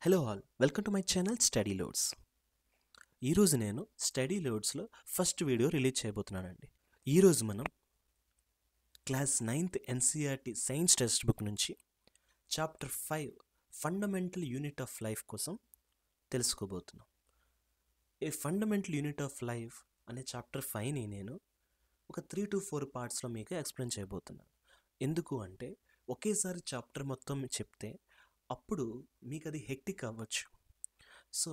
Hello all, welcome to my channel study loads. ఈరోజు నేను స్టడీ లోడ్స్లో ఫస్ట్ వీడియో రిలీజ్ చేయబోతున్నానండి. ఈరోజు మనం class 9th NCERT science text book నుంచి chapter 5 fundamental unit of life కోసం తెలుసుకోబోతున్నాం. ఈ ఫండమెంటల్ యూనిట్ ఆఫ్ లైఫ్ అనే చాప్టర్ 5ని నేను ఒక 3 to 4 పార్ట్స్లో మీకు ఎక్స్ప్లెయిన్ చేయబోతున్నాను. ఎందుకు అంటే ఒకేసారి చాప్టర్ మొత్తం చెప్తే అప్పుడు మీకు అది హెక్టిక్ అవ్వచ్చు. సో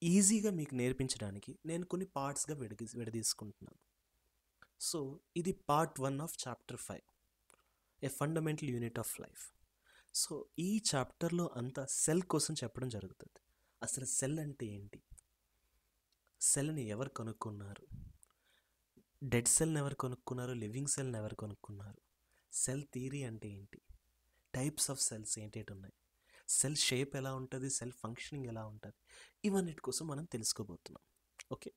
ఈజీగా మీకు నేర్పించడానికి నేను కొన్ని పార్ట్స్గా విడదీసుకుంటున్నాను. సో ఇది part 1 of chapter 5, a fundamental unit of life. So ఈ చాప్టర్లో అంతా సెల్ కోసం చెప్పడం జరుగుతుంది. అసలు సెల్ అంటే ఏంటి, సెల్ని ఎవరు కనుక్కున్నారు, డెడ్ సెల్ని ఎవరు కనుక్కున్నారు, లివింగ్ సెల్ని ఎవరు కనుక్కున్నారు, సెల్ థియరీ అంటే ఏంటి, టైప్స్ ఆఫ్ సెల్స్ ఏంటి ఉన్నాయి, సెల్ షేప్ ఎలా ఉంటుంది, సెల్ ఫంక్షనింగ్ ఎలా ఉంటుంది, ఇవన్నిటి కోసం మనం తెలుసుకోబోతున్నాం. Okay,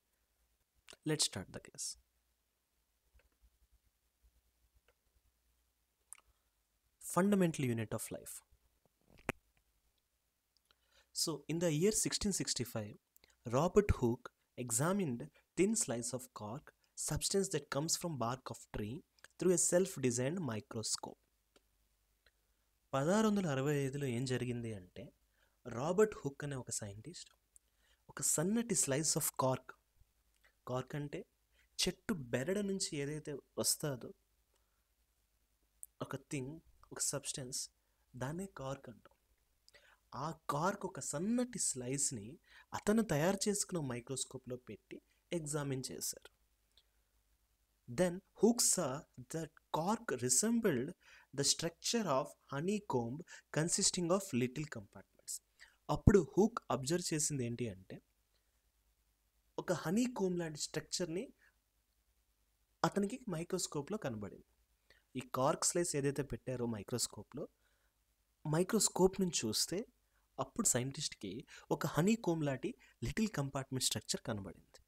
let's start the class. Fundamental unit of life. So in the year 1665, Robert Hooke examined thin slice of cork, substance that comes from bark of tree, through a self-designed microscope. 1665లో ఏం జరిగింది అంటే, Robert hook అనే ఒక scientist ఒక సన్నటి slice of cork అంటే చెట్టు బెరడు నుంచి ఏదైతే వస్తుందో ఒక థింగ్, ఒక సబ్స్టెన్స్, దాన్నే కార్క్ అంటాం. ఆ కార్క్ ఒక సన్నటి స్లైస్ని అతను తయారు చేసుకున్న మైక్రోస్కోప్లో పెట్టి ఎగ్జామిన్ చేశారు. Then Hooke saw that cork resembled the structure of honeycomb consisting of little compartments. అప్పుడు హుక్ అబ్జర్వ్ చేసింది ఏంటి అంటే, ఒక హనీకోమ్ లాంటి స్ట్రక్చర్ని అతనికి మైక్రోస్కోప్లో కనబడింది. ఈ కార్క్ స్లైస్ ఏదైతే పెట్టారో మైక్రోస్కోప్ నుంచి చూస్తే అప్పుడు సైంటిస్ట్కి ఒక హనీకోమ్ లాంటి లిటిల్ కంపార్ట్మెంట్ స్ట్రక్చర్ కనబడింది.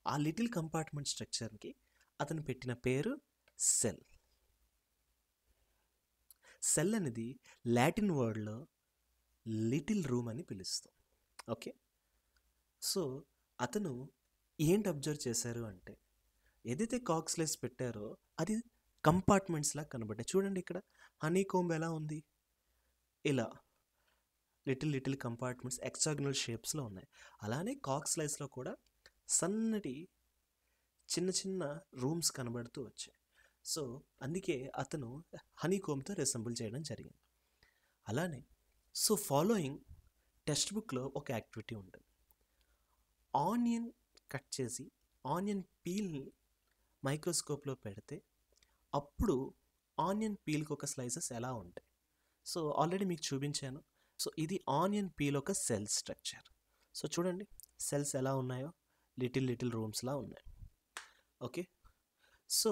ఆ లిటిల్ కంపార్ట్మెంట్ స్ట్రక్చర్కి అతను పెట్టిన పేరు సెల్. సెల్ అనేది లాటిన్ వర్డ్లో లిటిల్ రూమ్ అని పిలుస్తాం. ఓకే, సో అతను ఏంటి అబ్జర్వ్ చేశారు అంటే, ఏదైతే కార్క్ స్లైస్ పెట్టారో అది కంపార్ట్మెంట్స్లా కనబడ్డాయి. చూడండి, ఇక్కడ హనీకోంబ్ ఎలా ఉంది, ఇలా లిటిల్ కంపార్ట్మెంట్స్ హెక్సాగనల్ షేప్స్లో ఉన్నాయి. అలానే కార్క్ స్లైస్లో కూడా సన్నటి చిన్న రూమ్స్ కనబడుతూ వచ్చాయి. సో అందుకే అతను హనీకోమ్తో రిసెంబుల్ చేయడం జరిగింది. అలానే సో ఫాలోయింగ్ టెక్స్ట్ బుక్లో ఒక యాక్టివిటీ ఉంటుంది. ఆనియన్ కట్ చేసి ఆనియన్ పీల్ని మైక్రోస్కోప్లో పెడితే అప్పుడు ఆనియన్ పీల్కి ఒక స్లైసెస్ ఎలా ఉంటాయి. సో ఆల్రెడీ మీకు చూపించాను. సో ఇది ఆనియన్ పీల్ ఒక సెల్ స్ట్రక్చర్. సో చూడండి సెల్స్ ఎలా ఉన్నాయో, లిటిల్ రూమ్స్లా ఉన్నాయి. ఓకే, సో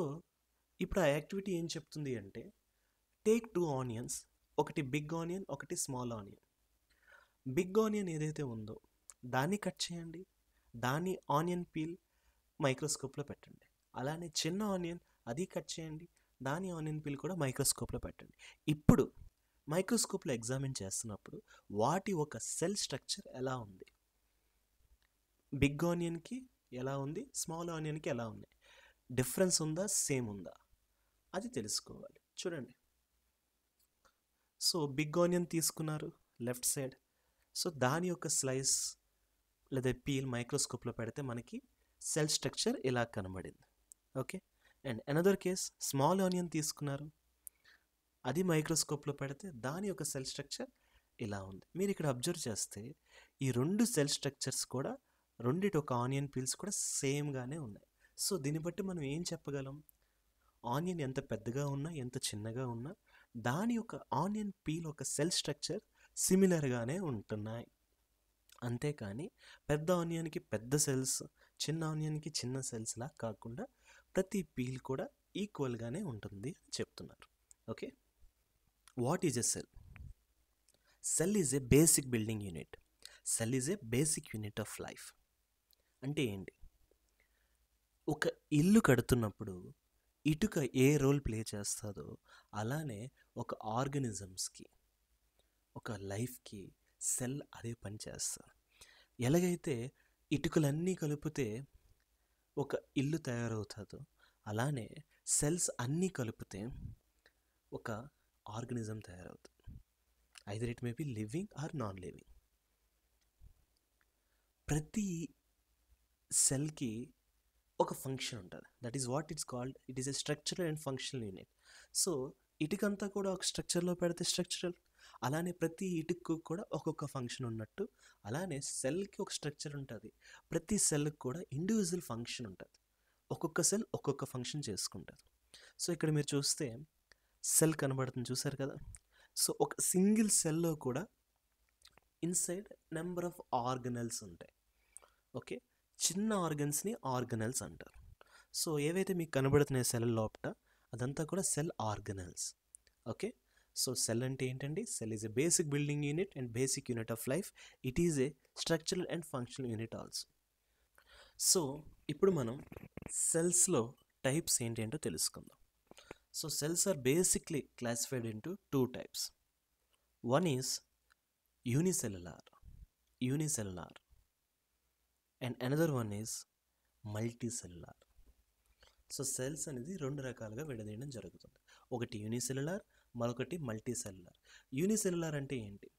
ఇప్పుడు ఆ యాక్టివిటీ ఏం చెప్తుంది అంటే, టేక్ 2 ఆనియన్స్, ఒకటి బిగ్ ఆనియన్, ఒకటి స్మాల్ ఆనియన్. బిగ్ ఆనియన్ ఏదైతే ఉందో దాన్ని కట్ చేయండి, దాన్ని ఆనియన్ పీల్ మైక్రోస్కోప్లో పెట్టండి. అలానే చిన్న ఆనియన్ అది కట్ చేయండి, దాని ఆనియన్ పీల్ కూడా మైక్రోస్కోప్లో పెట్టండి. ఇప్పుడు మైక్రోస్కోప్లో ఎగ్జామిన్ చేస్తున్నప్పుడు వాటి ఒక సెల్ స్ట్రక్చర్ ఎలా ఉంది, బిగ్ ఆనియన్కి ఎలా ఉంది, స్మాల్ ఆనియన్కి ఎలా ఉంది, డిఫరెన్స్ ఉందా, సేమ్ ఉందా, అది తెలుసుకోవాలి. చూడండి, సో బిగ్ ఆనియన్ తీసుకున్నారు లెఫ్ట్ సైడ్. సో దాని యొక్క స్లైస్ లేదా పీల్ మైక్రోస్కోప్లో పెడితే మనకి సెల్ స్ట్రక్చర్ ఇలా కనబడింది. Okay, and another case small onion తీసుకున్నారు, అది మైక్రోస్కోప్లో పెడితే దాని యొక్క సెల్ స్ట్రక్చర్ ఇలా ఉంది. మీరు ఇక్కడ అబ్జర్వ్ చేస్తే ఈ 2 సెల్ స్ట్రక్చర్స్ కూడా, రెండిటి ఒక ఆనియన్ పీల్స్ కూడా సేమ్గానే ఉన్నాయి. సో దీన్ని బట్టి మనం ఏం చెప్పగలం, ఆనియన్ ఎంత పెద్దగా ఉన్నా ఎంత చిన్నగా ఉన్నా దాని యొక్క ఆనియన్ పీల్ ఒక సెల్ స్ట్రక్చర్ సిమిలర్గానే ఉంటున్నాయి. అంతేకాని పెద్ద ఆనియన్కి పెద్ద సెల్స్, చిన్న ఆనియన్కి చిన్న సెల్స్లా కాకుండా ప్రతి పీల్ కూడా ఈక్వల్గానే ఉంటుంది అని చెప్తున్నారు. Okay, what is a cell? Cell is a basic building unit. Cell is a basic unit of life. అంటే ఏంటి, ఒక ఇల్లు కడుతున్నప్పుడు ఇటుక ఏ రోల్ ప్లే చేస్తుందో అలానే ఒక ఆర్గనిజమ్స్కి, ఒక లైఫ్కి సెల్ అదే పని చేస్తుంది. ఎలాగైతే ఇటుకలన్నీ కలిపితే ఒక ఇల్లు తయారవుతుందో అలానే సెల్స్ అన్నీ కలిపితే ఒక ఆర్గనిజం తయారవుతుంది. Either it may be living or non living. ప్రతి సెల్కి ఒక ఫంక్షన్ ఉంటుంది. That is what it's called, it is a structural and functional unit. So ఇటుకంతా కూడా ఒక స్ట్రక్చర్లో పెడితే స్ట్రక్చరల్, అలానే ప్రతి ఇటుకు కూడా ఒక్కొక్క ఫంక్షన్ ఉన్నట్టు అలానే సెల్కి ఒక స్ట్రక్చర్ ఉంటుంది. ప్రతి సెల్కి కూడా ఇండివిజువల్ ఫంక్షన్ ఉంటుంది. ఒక్కొక్క సెల్ ఒక్కొక్క ఫంక్షన్ చేసుకుంటుంది. సో ఇక్కడ మీరు చూస్తే సెల్ కనబడుతుంది, చూసారు కదా. సో ఒక సింగిల్ సెల్లో కూడా ఇన్సైడ్ నెంబర్ ఆఫ్ ఆర్గనల్స్ ఉంటాయి. ఓకే, చిన్న ఆర్గన్స్ని ఆర్గనల్స్ అంటారు. సో ఏవైతే మీకు కనబడుతున్నాయి సెల్ లోపల అదంతా కూడా cell organelles. Okay, so cell అంటే ఏంటండి? Cell is a basic building unit and basic unit of life. It is a structural and functional unit also. So ఇప్పుడు మనం సెల్స్లో టైప్స్ ఏంటంటో తెలుసుకుందాం. So cells are basically classified into two types. One is unicellular and another one is multicellular. So cells అనేది రెండు రకాలుగా విడదీయడం జరుగుతుంది. ఒకటి unicellular, మరొకటి multicellular. Unicellular అంటే ఏంటి?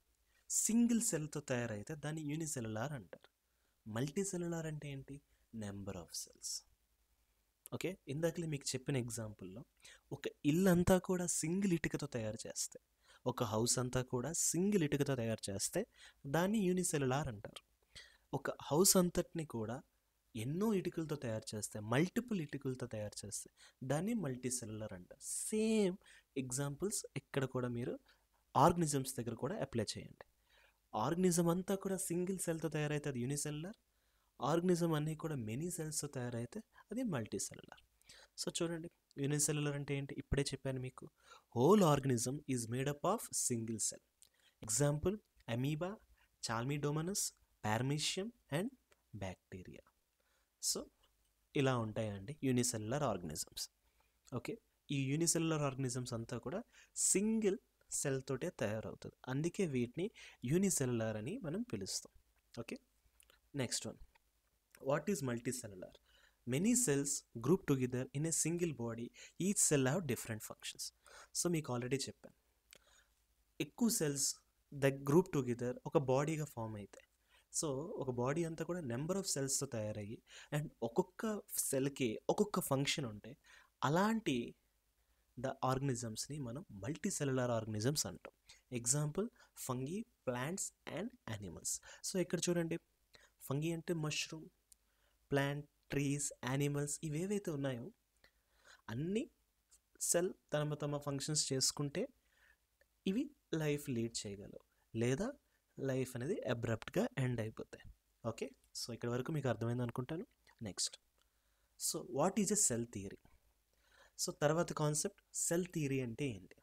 సింగిల్ సెల్తో తయారైతే దాన్ని యూనిసెల్యులార్ అంటారు. మల్టీసెల్యులార్ అంటే ఏంటి? Number of cells. ఓకే, ఇందాకలే మీకు చెప్పిన ఎగ్జాంపుల్లో ఒక ఇల్లు అంతా కూడా సింగిల్ ఇటుకతో తయారు చేస్తే, ఒక హౌస్ అంతా కూడా సింగిల్ ఇటుకతో తయారు చేస్తే దాన్ని యూనిసెల్యులార్ అంటారు. ఒక హౌస్ అంతటిని కూడా ఎన్నో ఇటుకలతో తయారు చేస్తే, మల్టిపుల్ ఇటుకలతో తయారు చేస్తే దాన్ని మల్టీసెల్యులార్ అంటారు. సేమ్ ఎగ్జాంపుల్స్ ఇక్కడ కూడా మీరు ఆర్గనిజమ్స్ దగ్గర కూడా అప్లై చేయండి. ఆర్గనిజం అంతా కూడా సింగిల్ సెల్తో తయారైతే అది యూనిసెల్యులార్, ఆర్గనిజం అన్నీ కూడా మెనీ సెల్స్తో తయారైతే అది మల్టీసెల్యులార్. సో చూడండి, యూనిసెల్యులార్ అంటే ఏంటి? ఇప్పుడే చెప్పాను మీకు. Whole organism is made up of single cell. Example amoeba, chlamydomonas, paramecium and bacteria. So ఇలా ఉంటాయండి యూనిసెల్యులార్ ఆర్గనిజమ్స్. ఓకే, ఈ యూనిసెల్యులార్ ఆర్గనిజమ్స్ అంతా కూడా సింగిల్ సెల్ తోటే తయారవుతుంది. అందుకే వీటిని యూనిసెల్యులార్ అని మనం పిలుస్తాం. Okay, next one, what is multicellular? Many cells group together in a single body, each cell have different functions. So మీకు ఆల్రెడీ చెప్పాను, ఎక్కువ సెల్స్ గ్రూప్ టుగెదర్ ఒక బాడీగా ఫామ్ అవుతాయి. సో ఒక బాడీ అంతా కూడా నెంబర్ ఆఫ్ సెల్స్తో తయారయ్యి అండ్ ఒక్కొక్క సెల్కి ఒక్కొక్క ఫంక్షన్ ఉంటాయి. అలాంటి ద ఆర్గనిజమ్స్ని మనం మల్టీసెల్యులార్ ఆర్గనిజమ్స్ అంటాం. Example fungi, plants and animals. So ఇక్కడ చూడండి, ఫంగీ అంటే మష్రూమ్, ప్లాంట్, ట్రీస్, యానిమల్స్ ఇవేవైతే ఉన్నాయో అన్నీ సెల్ తమ ఫంక్షన్స్ చేసుకుంటే ఇవి లైఫ్ లీడ్ చేయగలవు, లేదా లైఫ్ అనేది అబ్రప్ట్గా ఎండ్ అయిపోతాయి. ఓకే, సో ఇక్కడ వరకు మీకు అర్థమైంది అనుకుంటాను. Next, so what is a cell theory? So తర్వాత కాన్సెప్ట్, సెల్ థియరీ అంటే ఏంటి?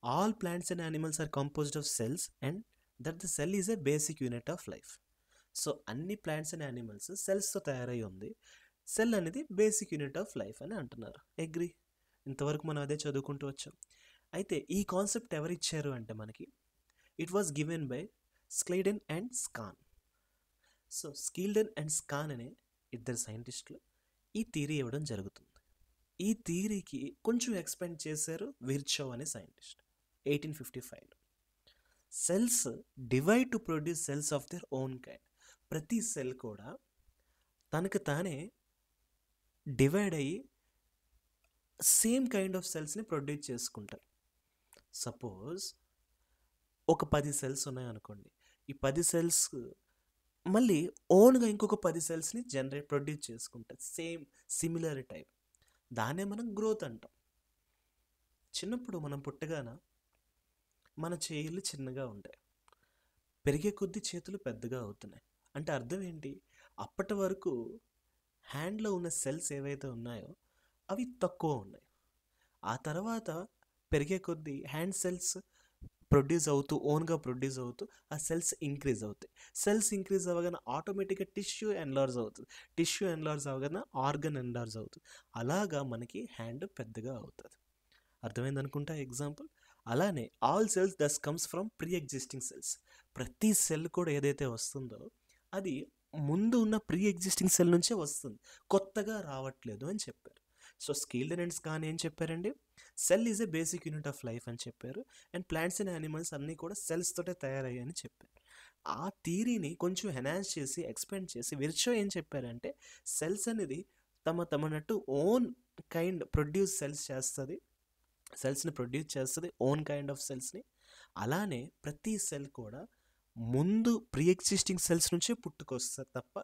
All plants and animals are composed of cells and that the cell is a basic unit of life. So అన్ని plants and animals సెల్స్తో తయారై ఉంది. Cell అనేది basic unit of life అని అంటున్నారు. అగ్రీ, ఇంతవరకు మనం అదే చదువుకుంటూ వచ్చాం. అయితే ఈ కాన్సెప్ట్ ఎవరు ఇచ్చారు అంటే మనకి, it was given by Schleiden and Schwann. So Schleiden and Schwann అనే ఇద్దరు సైంటిస్టులు ఈ థియరీ ఇవ్వడం జరుగుతుంది. ఈ థియరీకి కొంచెం ఎక్స్పెండ్ చేశారు విర్చోవ్ అనే scientist 1855. Cells divide to produce cells of their own kind. ప్రతి సెల్ కూడా తనకు తానే డివైడ్ అయ్యి సేమ్ కైండ్ ఆఫ్ సెల్స్ని ప్రొడ్యూస్ చేసుకుంటారు. సపోజ్ ఒక 10 సెల్స్ ఉన్నాయనుకోండి, ఈ 10 సెల్స్ మళ్ళీ ఓన్గా ఇంకొక 10 సెల్స్ని ప్రొడ్యూస్ చేసుకుంటారు, సేమ్ సిమిలర్ టైప్. దాన్నే మనం గ్రోత్ అంటాం. చిన్నప్పుడు మనం పుట్టగాన మన చేతులు చిన్నగా ఉంటాయి, పెరిగే కొద్దీ చేతులు పెద్దగా అవుతున్నాయి. అంటే అర్థం ఏంటి? అప్పటి వరకు హ్యాండ్లో ఉన్న సెల్స్ ఏవైతే ఉన్నాయో అవి తక్కువ ఉన్నాయి. ఆ తర్వాత పెరిగే కొద్దీ హ్యాండ్ సెల్స్ ప్రొడ్యూస్ అవుతూ ఓన్గా ప్రొడ్యూస్ అవుతూ ఆ సెల్స్ ఇంక్రీజ్ అవుతాయి. సెల్స్ ఇంక్రీజ్ అవ్వగానే ఆటోమేటిక్గా టిష్యూ ఎన్లార్జ్ అవుతుంది, టిష్యూ ఎన్లార్జ్ అవ్వగానే ఆర్గన్ ఎన్లార్జ్ అవుతుంది. అలాగా మనకి హ్యాండ్ పెద్దగా అవుతుంది. అర్థమైంది అనుకుంటా ఎగ్జాంపుల్. అలానే all cells thus comes from pre existing cells. ప్రతి సెల్ కూడా ఏదైతే వస్తుందో అది ముందు ఉన్న ప్రీ ఎగ్జిస్టింగ్ సెల్ నుంచే వస్తుంది, కొత్తగా రావట్లేదు అని చెప్పారు. సో స్కీల్డ్ అండ్ స్కాన్ ఏం చెప్పారండి, cell is a basic unit of life అని చెప్పారు. అండ్ ప్లాంట్స్ అండ్ యానిమల్స్ అన్నీ కూడా సెల్స్ తోటే తయారయ్యాయని చెప్పారు. ఆ థీరీని కొంచెం ఎన్హాన్స్ చేసి ఎక్స్పెండ్ చేసి విర్చో ఏం చెప్పారంటే సెల్స్ అనేది తమనట్టు ఓన్ కైండ్ ప్రొడ్యూస్ సెల్స్ని ప్రొడ్యూస్ చేస్తుంది, ఓన్ కైండ్ ఆఫ్ సెల్స్ని. అలానే ప్రతి సెల్ కూడా ముందు ప్రీ ఎగ్జిస్టింగ్ సెల్స్ నుంచే పుట్టుకొస్తారు తప్ప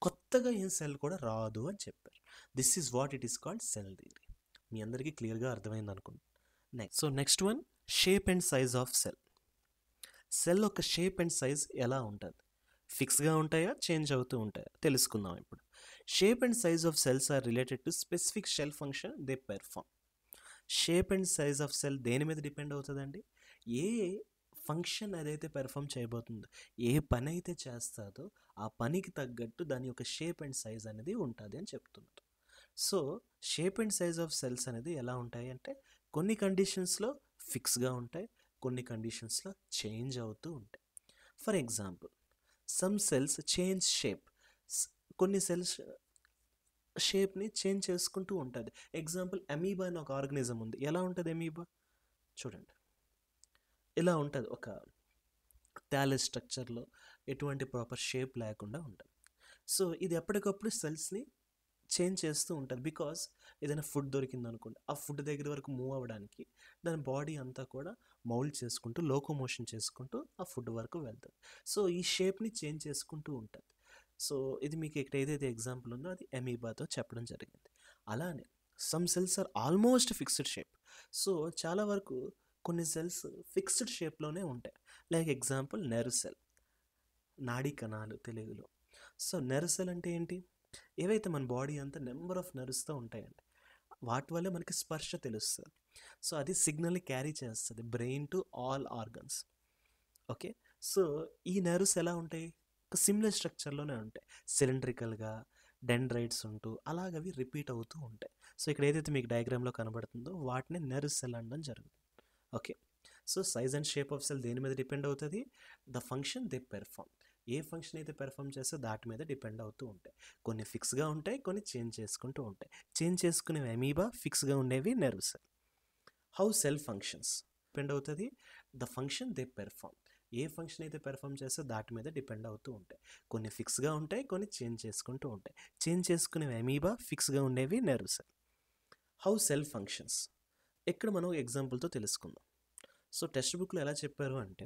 కొత్తగా ఏం సెల్ కూడా రాదు అని చెప్పారు. This is what it is called cell theory. మీ అందరికీ క్లియర్గా అర్థమైంది అనుకుంటున్నాను. Next one, shape and size of cell. Cell యొక్క షేప్ అండ్ సైజ్ ఎలా ఉంటుంది, ఫిక్స్గా ఉంటాయా, చేంజ్ అవుతూ ఉంటాయా తెలుసుకుందాం ఇప్పుడు. Shape and size of cells are related to specific cell function they perform. Shape and size of cell దేని మీద డిపెండ్ అవుతుందండి, ఏ ఫంక్షన్ ఏదైతే పెర్ఫామ్ చేయబోతుందో, ఏ పని అయితే చేస్తుందో ఆ పనికి తగ్గట్టు దాని యొక్క షేప్ అండ్ సైజ్ అనేది ఉంటుంది అని చెప్తున్నారు. So shape and size of cells అనేది ఎలా ఉంటాయి అంటే కొన్ని కండిషన్స్లో ఫిక్స్గా ఉంటాయి, కొన్ని కండిషన్స్లో చేంజ్ అవుతూ ఉంటాయి. For example some cells change shape, కొన్ని సెల్స్ షేప్ని చేంజ్ చేసుకుంటూ ఉంటుంది. ఎగ్జాంపుల్ అమీబా అని ఒక ఆర్గనిజం ఉంది. ఎలా ఉంటుంది అమీబా, చూడండి ఇలా ఉంటుంది, ఒక థాలస్ స్ట్రక్చర్లో ఎటువంటి ప్రాపర్ షేప్ లేకుండా ఉంటుంది. సో ఇది ఎప్పటికప్పుడు సెల్స్ని చేంజ్ చేస్తూ ఉంటుంది. బికాస్ ఏదైనా ఫుడ్ దొరికింది అనుకోండి, ఆ ఫుడ్ దగ్గర వరకు మూవ్ అవ్వడానికి దాని బాడీ అంతా కూడా మౌల్డ్ చేసుకుంటూ లోకోమోషన్ చేసుకుంటూ ఆ ఫుడ్ వరకు వెళ్తుంది. సో ఈ షేప్ని చేంజ్ చేసుకుంటూ ఉంటుంది. సో ఇది మీకు ఇక్కడ ఏదైతే ఎగ్జాంపుల్ ఉందో అది అమీబాతో చెప్పడం జరిగింది. అలానే some cells are almost fixed shape. So చాలా వరకు కొన్ని సెల్స్ ఫిక్స్డ్ షేప్లోనే ఉంటాయి. లైక్ ఎగ్జాంపుల్ నెర్వ్ సెల్, నాడీ కణాలు తెలుగులో. సో నెర్వ్ సెల్ అంటే ఏంటి, ఏవైతే మన బాడీ అంతా నెంబర్ ఆఫ్ నెర్వ్స్తో ఉంటాయండి, వాటి వల్లే మనకి స్పర్శ తెలుస్తుంది. సో అది సిగ్నల్ని క్యారీ చేస్తుంది brain to all organs. Okay, so ఈ నెర్వ్స్ ఎలా ఉంటాయి, ఒక సిమిలర్ స్ట్రక్చర్లోనే ఉంటాయి, సిలిండ్రికల్గా డెండ్రైట్స్ ఉంటూ అలాగవి రిపీట్ అవుతూ ఉంటాయి. సో ఇక్కడ ఏదైతే మీకు డయాగ్రామ్లో కనబడుతుందో వాటిని నెర్వ్ సెల్ అనడం జరుగుతుంది. Okay, so size and shape of cell దేని మీద డిపెండ్ అవుతుంది, ద ఫంక్షన్ దే పెర్ఫామ్. ఏ ఫంక్షన్ అయితే పెర్ఫామ్ చేస్తే దాటి మీద డిపెండ్ అవుతూ ఉంటాయి. కొన్ని ఫిక్స్గా ఉంటాయి, కొన్ని చేంజ్ చేసుకుంటూ ఉంటాయి. చేంజ్ చేసుకునేవి అమీబా, ఫిక్స్గా ఉండేవి nerve cell. How cell functions depend అవుతుంది, ద ఫంక్షన్ దే పెర్ఫామ్. ఏ ఫంక్షన్ అయితే పెర్ఫామ్ చేస్తే దాటి మీద డిపెండ్ అవుతూ ఉంటాయి. కొన్ని ఫిక్స్గా ఉంటాయి, కొన్ని చేంజ్ చేసుకుంటూ ఉంటాయి. చేంజ్ చేసుకునేవి అమీబా, ఫిక్స్గా ఉండేవి nerve cell. How cell functions ఇక్కడ మనం ఎగ్జాంపుల్తో తెలుసుకుందాం. సో టెక్స్ట్ బుక్లో ఎలా చెప్పారు అంటే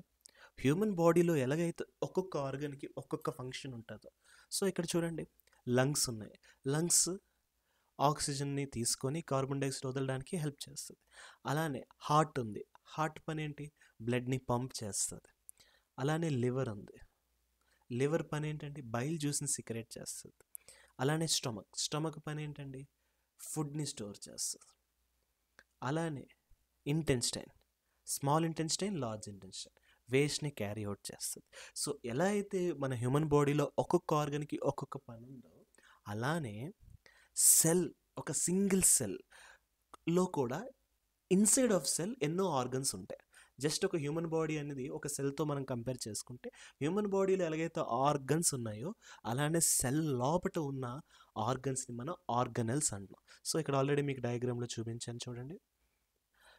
హ్యూమన్ బాడీలో ఎలాగైతే ఒక్కొక్క ఆర్గన్కి ఒక్కొక్క ఫంక్షన్ ఉంటుందో, సో ఇక్కడ చూడండి లంగ్స్ ఉన్నాయి. లంగ్స్ ఆక్సిజన్ని తీసుకొని కార్బన్ డైఆక్సైడ్ వదలడానికి హెల్ప్ చేస్తుంది. అలానే హార్ట్ ఉంది, హార్ట్ పని ఏంటి, బ్లడ్ని పంప్ చేస్తుంది. అలానే లివర్ ఉంది, లివర్ పని ఏంటంటే బైల్ జ్యూస్ని సిక్రెట్ చేస్తుంది. అలానే స్టమక్ పని ఏంటండి, ఫుడ్ని స్టోర్ చేస్తుంది. అలానే intestine, small intestine, large intestine వేస్ట్ని క్యారీ అవుట్ చేస్తుంది. సో ఎలా అయితే మన హ్యూమన్ బాడీలో ఒక్కొక్క ఆర్గన్కి ఒక్కొక్క పని ఉందో, అలానే సెల్, ఒక సింగిల్ సెల్లో కూడా ఇన్సైడ్ ఆఫ్ సెల్ ఎన్నో ఆర్గన్స్ ఉంటాయి. జస్ట్ ఒక హ్యూమన్ బాడీ అనేది ఒక సెల్తో మనం కంపేర్ చేసుకుంటే హ్యూమన్ బాడీలో ఎలాగైతే ఆర్గన్స్ ఉన్నాయో అలానే సెల్ లోపల ఉన్న ఆర్గన్స్ని మనం ఆర్గనెల్స్ అంటాం. సో ఇక్కడ ఆల్రెడీ మీకు డయాగ్రామ్లో చూపించాను చూడండి,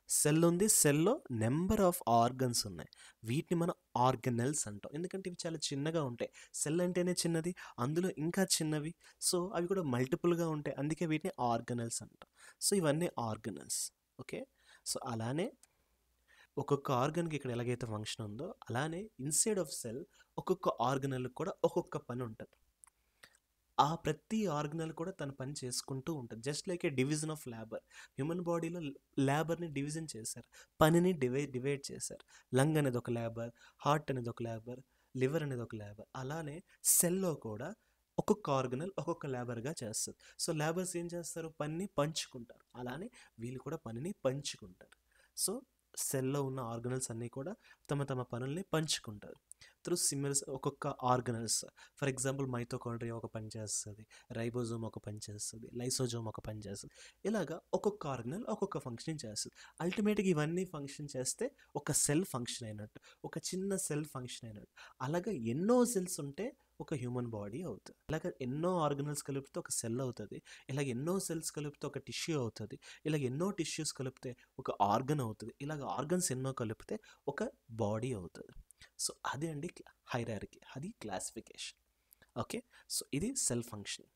సెల్ ఉంది, సెల్లో నెంబర్ ఆఫ్ ఆర్గన్స్ ఉన్నాయి, వీటిని మనం ఆర్గనెల్స్ అంటాం. ఎందుకంటే ఇవి చాలా చిన్నగా ఉంటాయి, సెల్ అంటేనే చిన్నది, అందులో ఇంకా చిన్నవి. సో అవి కూడా మల్టిపుల్గా ఉంటాయి, అందుకే వీటిని ఆర్గనెల్స్ అంటాం. సో ఇవన్నీ ఆర్గనెల్స్. ఓకే, సో అలానే ఒక్కొక్క ఆర్గన్కి ఇక్కడ ఎలాగైతే ఫంక్షన్ ఉందో అలానే ఇన్సైడ్ ఆఫ్ సెల్ ఒక్కొక్క ఆర్గనల్కి కూడా ఒక్కొక్క పని ఉంటుంది. ఆ ప్రతి ఆర్గనల్ కూడా తన పని చేసుకుంటూ ఉంటుంది. Just like A division of labour. Human బాడీలో లేబర్ని డివిజన్ చేశారు, పనిని డివైడ్ చేశారు. లంగ్ అనేది ఒక లేబర్, హార్ట్ అనేది ఒక లేబర్, లివర్ అనేది ఒక లేబర్. అలానే సెల్లో కూడా ఒక్కొక్క ఆర్గనల్ ఒక్కొక్క లేబర్గా చేస్తుంది. సో లేబర్స్ ఏం చేస్తారు, పనిని పంచుకుంటారు. అలానే వీళ్ళు కూడా పనిని పంచుకుంటారు. సో సెల్లో ఉన్న ఆర్గనల్స్ అన్నీ కూడా తమ తమ పనుల్ని పంచుకుంటారు. త్రూ సిమిలర్ ఒక్కొక్క ఆర్గనల్స్. ఫర్ ఎగ్జాంపుల్ మైటోకాండ్రియా ఒక పని చేస్తుంది, రైబోజోమ్ ఒక పని చేస్తుంది, లైసోజోమ్ ఒక పని చేస్తుంది. ఇలాగా ఒక్కొక్క ఆర్గనల్ ఒక్కొక్క ఫంక్షన్ చేస్తుంది. అల్టిమేట్గా ఇవన్నీ ఫంక్షన్ చేస్తే ఒక సెల్ ఫంక్షన్ అయినట్టు, ఒక చిన్న సెల్ ఫంక్షన్ అయినట్టు. అలాగా ఎన్నో సెల్స్ ఉంటే ఒక హ్యూమన్ బాడీ అవుతుంది. ఇలాగ ఎన్నో ఆర్గనల్స్ కలిపితే ఒక సెల్ అవుతుంది. ఇలాగ ఎన్నో సెల్స్ కలిపితే ఒక టిష్యూ అవుతుంది. ఇలాగ ఎన్నో టిష్యూస్ కలిపితే ఒక ఆర్గన్ అవుతుంది. ఇలాగ ఆర్గన్స్ ఎన్నో కలిపితే ఒక బాడీ అవుతుంది. సో అదే అండి హైరార్కీ, అది క్లాసిఫికేషన్. ఓకే, సో ఇది cell function.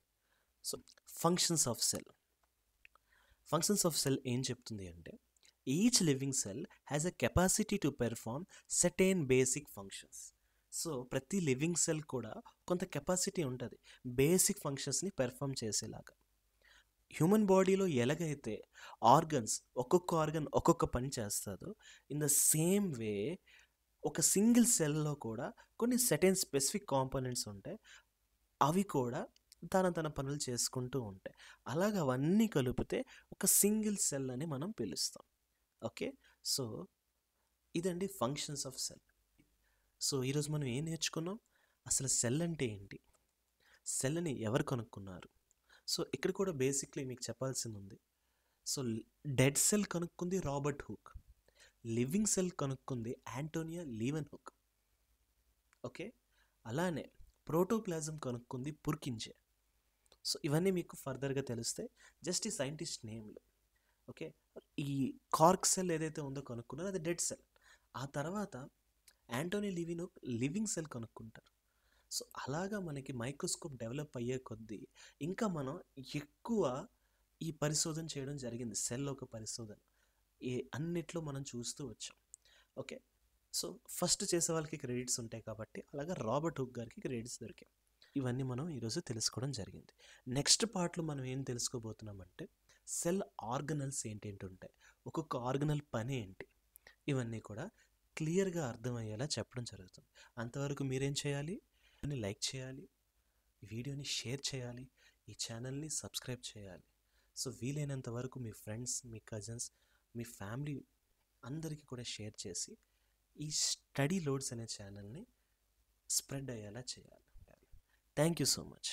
So functions of cell. Functions of cell ఏం చెప్తుంది అంటే, each living cell has a capacity to perform సెటైన్ basic functions. So ప్రతి లివింగ్ సెల్ కూడా కొంత కెపాసిటీ ఉంటుంది బేసిక్ ఫంక్షన్స్ని పెర్ఫామ్ చేసేలాగా. హ్యూమన్ బాడీలో ఎలాగైతే ఆర్గన్స్ ఒక్కొక్క ఆర్గన్ ఒక్కొక్క పని చేస్తుందో, ఇన్ ద సేమ్ వే ఒక సింగిల్ సెల్లో కూడా కొన్ని సెటైన్ స్పెసిఫిక్ కాంపోనెంట్స్ ఉంటాయి. అవి కూడా తన పనులు చేసుకుంటూ ఉంటాయి. అలాగ అవన్నీ కలిపితే ఒక సింగిల్ సెల్ అని మనం పిలుస్తాం. ఓకే, సో ఇదండి ఫంక్షన్స్ ఆఫ్ సెల్. సో ఈరోజు మనం ఏం నేర్చుకున్నాం, అసలు సెల్ అంటే ఏంటి, సెల్ని ఎవరు కనుక్కున్నారు. సో ఇక్కడ కూడా బేసిక్లీ మీకు చెప్పాల్సింది ఉంది. సో డెడ్ సెల్ కనుక్కుంది రాబర్ట్ హుక్, లివింగ్ సెల్ కనుక్కుంది యాంటోనియా లీవెన్ హుక్. ఓకే, అలానే ప్రోటోప్లాజం కనుక్కుంది పుర్కింజే. సో ఇవన్నీ మీకు ఫర్దర్గా తెలిస్తే జస్ట్ ఈ సైంటిస్ట్ నేమ్లు. ఓకే, ఈ కార్క్ సెల్ ఏదైతే ఉందో కనుక్కున్నారో అది డెడ్ సెల్. ఆ తర్వాత Antonie Leeuwenhoek living cell కనుక్కుంటారు. సో అలాగా మనకి మైక్రోస్కోప్ డెవలప్ అయ్యే కొద్దీ ఇంకా మనం ఎక్కువ ఈ పరిశోధన చేయడం జరిగింది. సెల్ ఒక పరిశోధన అన్నిట్లో మనం చూస్తూ వచ్చాం. ఓకే, సో ఫస్ట్ చేసే వాళ్ళకి క్రెడిట్స్ ఉంటాయి కాబట్టి అలాగా రాబర్ట్ హుక్ గారికి క్రెడిట్స్ దొరికాయి. ఇవన్నీ మనం ఈరోజు తెలుసుకోవడం జరిగింది. నెక్స్ట్ పార్ట్లో మనం ఏం తెలుసుకోబోతున్నామంటే, సెల్ ఆర్గనల్స్ ఏంటేంటి ఉంటాయి, ఒక్కొక్క ఆర్గనల్ పని ఏంటి, ఇవన్నీ కూడా క్లియర్గా అర్థమయ్యేలా చెప్పడం జరుగుతుంది. అంతవరకు మీరేం చేయాలి, లైక్ చేయాలి, ఈ వీడియోని షేర్ చేయాలి, ఈ ఛానల్ని సబ్స్క్రైబ్ చేయాలి. సో వీలైనంత వరకు మీ ఫ్రెండ్స్, మీ కజిన్స్, మీ ఫ్యామిలీ అందరికీ కూడా షేర్ చేసి ఈ స్టడీ లోడ్స్ అనే ఛానల్ని స్ప్రెడ్ అయ్యేలా చేయాలి. Thank you so much.